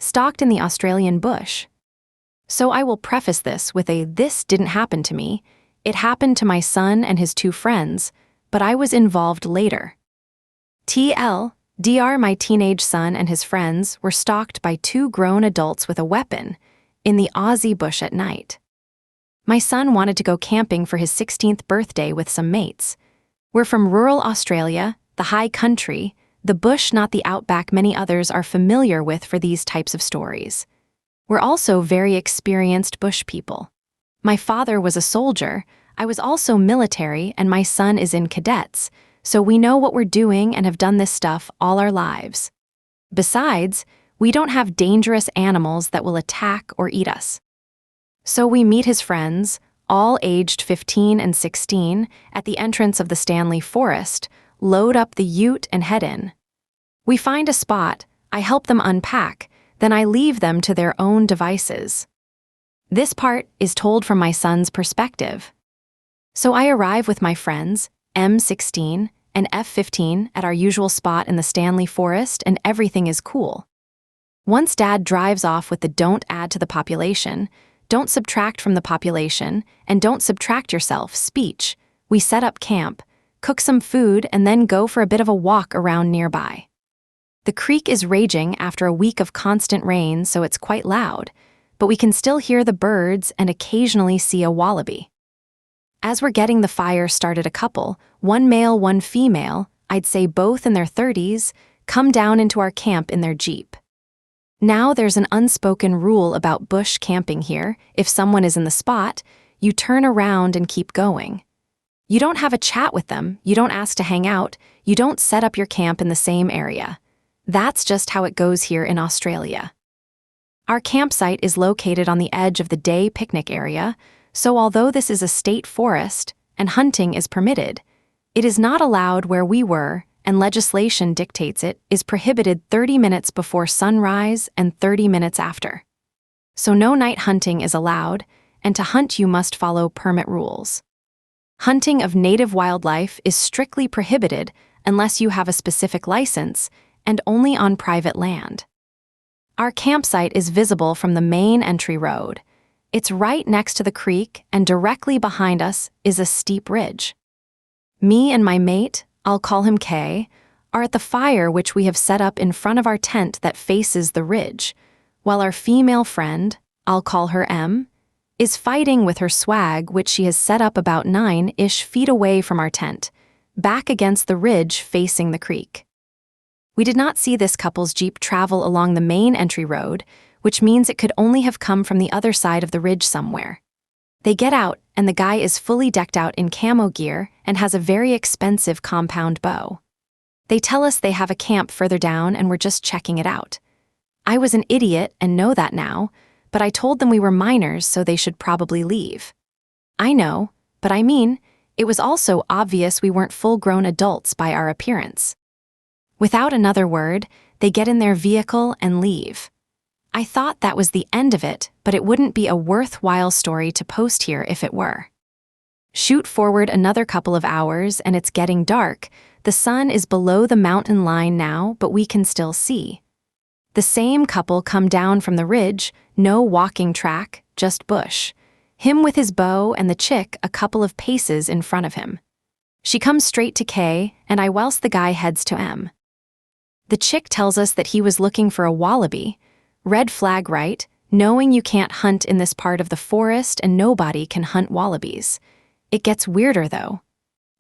stalked in the Australian bush. So I will preface this with this didn't happen to me. It happened to my son and his 2 friends, but I was involved later. TLDR, my teenage son and his friends were stalked by 2 grown adults with a weapon in the Aussie bush at night. My son wanted to go camping for his 16th birthday with some mates. We're from rural Australia, the high country, the bush, not the outback many others are familiar with for these types of stories. We're also very experienced bush people. My father was a soldier, I was also military, and my son is in cadets, so we know what we're doing and have done this stuff all our lives. Besides, we don't have dangerous animals that will attack or eat us. So we meet his friends, all aged 15 and 16, at the entrance of the Stanley Forest, load up the ute and head in. We find a spot, I help them unpack, then I leave them to their own devices. This part is told from my son's perspective. So I arrive with my friends, M16 and F15, at our usual spot in the Stanley Forest, and everything is cool. Once Dad drives off with the "don't add to the population, don't subtract from the population, and don't subtract yourself" speech, we set up camp, cook some food, and then go for a bit of a walk around nearby. The creek is raging after a week of constant rain, so it's quite loud, but we can still hear the birds and occasionally see a wallaby. As we're getting the fire started, a couple, 1 male, 1 female, I'd say both in their 30s, come down into our camp in their Jeep. Now there's an unspoken rule about bush camping here. If someone is in the spot, you turn around and keep going. You don't have a chat with them, you don't ask to hang out, you don't set up your camp in the same area. That's just how it goes here in Australia. Our campsite is located on the edge of the day picnic area, so although this is a state forest and hunting is permitted, it is not allowed where we were, and legislation dictates it is prohibited 30 minutes before sunrise and 30 minutes after. So no night hunting is allowed, and to hunt you must follow permit rules. Hunting of native wildlife is strictly prohibited unless you have a specific license and only on private land. Our campsite is visible from the main entry road. It's right next to the creek, and directly behind us is a steep ridge. Me and my mate, I'll call him K, are at the fire which we have set up in front of our tent that faces the ridge, while our female friend, I'll call her M, is fighting with her swag which she has set up about 9-ish feet away from our tent, back against the ridge facing the creek. We did not see this couple's Jeep travel along the main entry road, which means it could only have come from the other side of the ridge somewhere. They get out, and the guy is fully decked out in camo gear and has a very expensive compound bow. They tell us they have a camp further down and we're just checking it out. I was an idiot and know that now, but I told them we were minors, so they should probably leave. I know, but I mean, it was also obvious we weren't full-grown adults by our appearance. Without another word, they get in their vehicle and leave. I thought that was the end of it, but it wouldn't be a worthwhile story to post here if it were. Shoot forward another couple of hours and it's getting dark. The sun is below the mountain line now, but we can still see. The same couple come down from the ridge, no walking track, just bush. Him with his bow and the chick a couple of paces in front of him. She comes straight to K, and I whilst the guy heads to M. The chick tells us that he was looking for a wallaby. Red flag, right? Knowing you can't hunt in this part of the forest and nobody can hunt wallabies. It gets weirder though.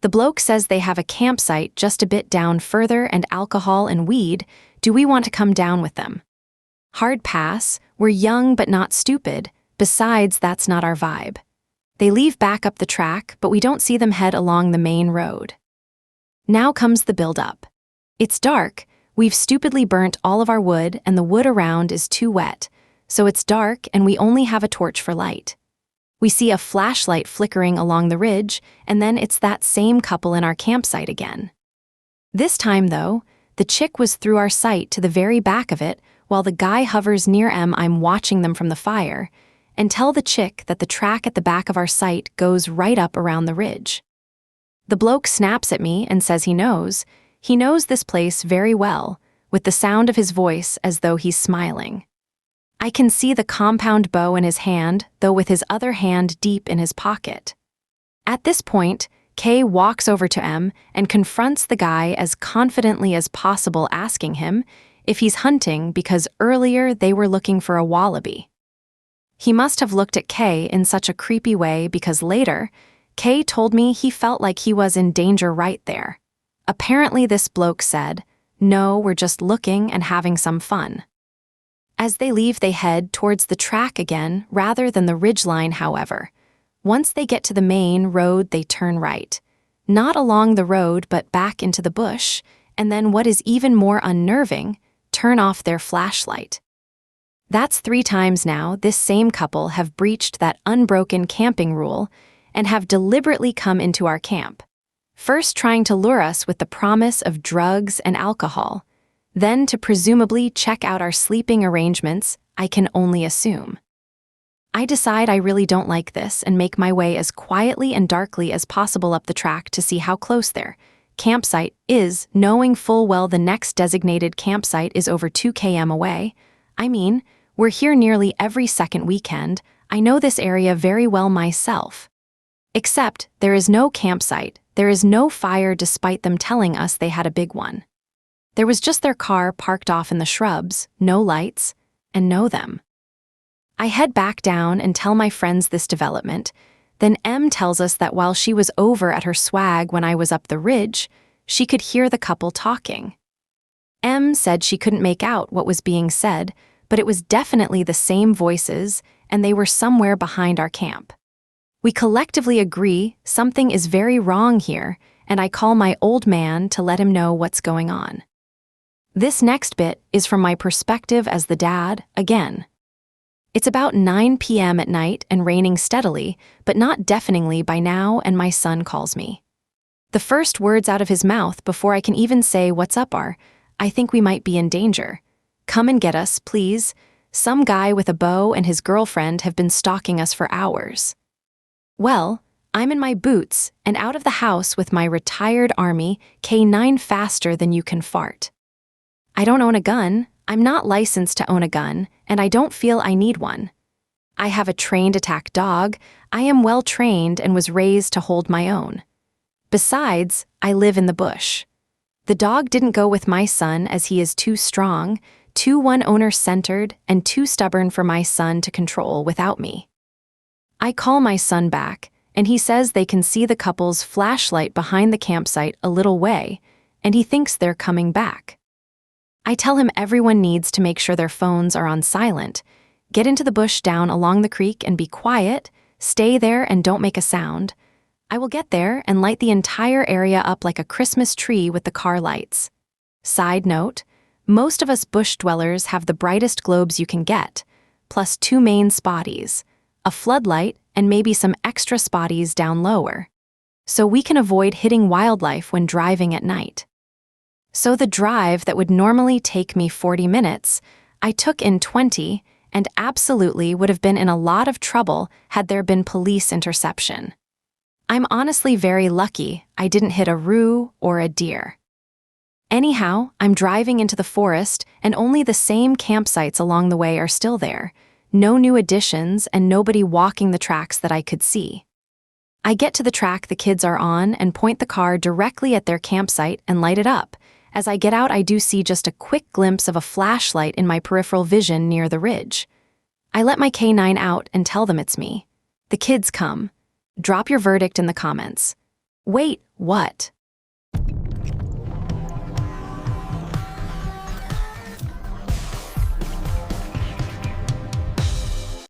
The bloke says they have a campsite just a bit down further and alcohol and weed. Do we want to come down with them? Hard pass, we're young but not stupid. Besides, that's not our vibe. They leave back up the track, but we don't see them head along the main road. Now comes the build-up. It's dark. We've stupidly burnt all of our wood and the wood around is too wet, so it's dark and we only have a torch for light. We see a flashlight flickering along the ridge, and then it's that same couple in our campsite again. This time, though, the chick was through our sight to the very back of it, while the guy hovers near M. I'm watching them from the fire, and tell the chick that the track at the back of our sight goes right up around the ridge. The bloke snaps at me and says he knows this place very well, with the sound of his voice as though he's smiling. I can see the compound bow in his hand, though with his other hand deep in his pocket. At this point, K walks over to M and confronts the guy as confidently as possible, asking him if he's hunting because earlier they were looking for a wallaby. He must have looked at K in such a creepy way because later, K told me he felt like he was in danger right there. Apparently this bloke said, "No, we're just looking and having some fun." As they leave, they head towards the track again rather than the ridgeline, however. Once they get to the main road, they turn right. Not along the road, but back into the bush, and then what is even more unnerving, turn off their flashlight. That's 3 times now this same couple have breached that unbroken camping rule and have deliberately come into our camp. First trying to lure us with the promise of drugs and alcohol, then to presumably check out our sleeping arrangements, I can only assume. I decide I really don't like this and make my way as quietly and darkly as possible up the track to see how close their campsite is, knowing full well the next designated campsite is over 2 km away. I mean, we're here nearly every second weekend. I know this area very well myself. Except, there is no campsite, there is no fire despite them telling us they had a big one. There was just their car parked off in the shrubs, no lights, and no them. I head back down and tell my friends this development. Then M tells us that while she was over at her swag when I was up the ridge, she could hear the couple talking. M said she couldn't make out what was being said, but it was definitely the same voices, and they were somewhere behind our camp. We collectively agree something is very wrong here, and I call my old man to let him know what's going on. This next bit is from my perspective as the dad, again. It's about 9 p.m. at night and raining steadily, but not deafeningly by now, and my son calls me. The first words out of his mouth before I can even say what's up are, "I think we might be in danger. Come and get us, please. Some guy with a bow and his girlfriend have been stalking us for hours." Well, I'm in my boots and out of the house with my retired Army K9 faster than you can fart. I don't own a gun, I'm not licensed to own a gun, and I don't feel I need one. I have a trained attack dog, I am well trained and was raised to hold my own. Besides, I live in the bush. The dog didn't go with my son as he is too strong, too one-owner centered, and too stubborn for my son to control without me. I call my son back, and he says they can see the couple's flashlight behind the campsite a little way, and he thinks they're coming back. I tell him everyone needs to make sure their phones are on silent, get into the bush down along the creek and be quiet, stay there and don't make a sound. I will get there and light the entire area up like a Christmas tree with the car lights. Side note, most of us bush dwellers have the brightest globes you can get, plus 2 main spotties, a floodlight and maybe some extra spotties down lower, so we can avoid hitting wildlife when driving at night. So the drive that would normally take me 40 minutes, I took in 20 and absolutely would have been in a lot of trouble had there been police interception. I'm honestly very lucky I didn't hit a roo or a deer. Anyhow, I'm driving into the forest and only the same campsites along the way are still there, no new additions and nobody walking the tracks that I could see. I get to the track the kids are on and point the car directly at their campsite and light it up. As I get out, I do see just a quick glimpse of a flashlight in my peripheral vision near the ridge. I let my K9 out and tell them it's me. The kids come. Drop your verdict in the comments. Wait, what?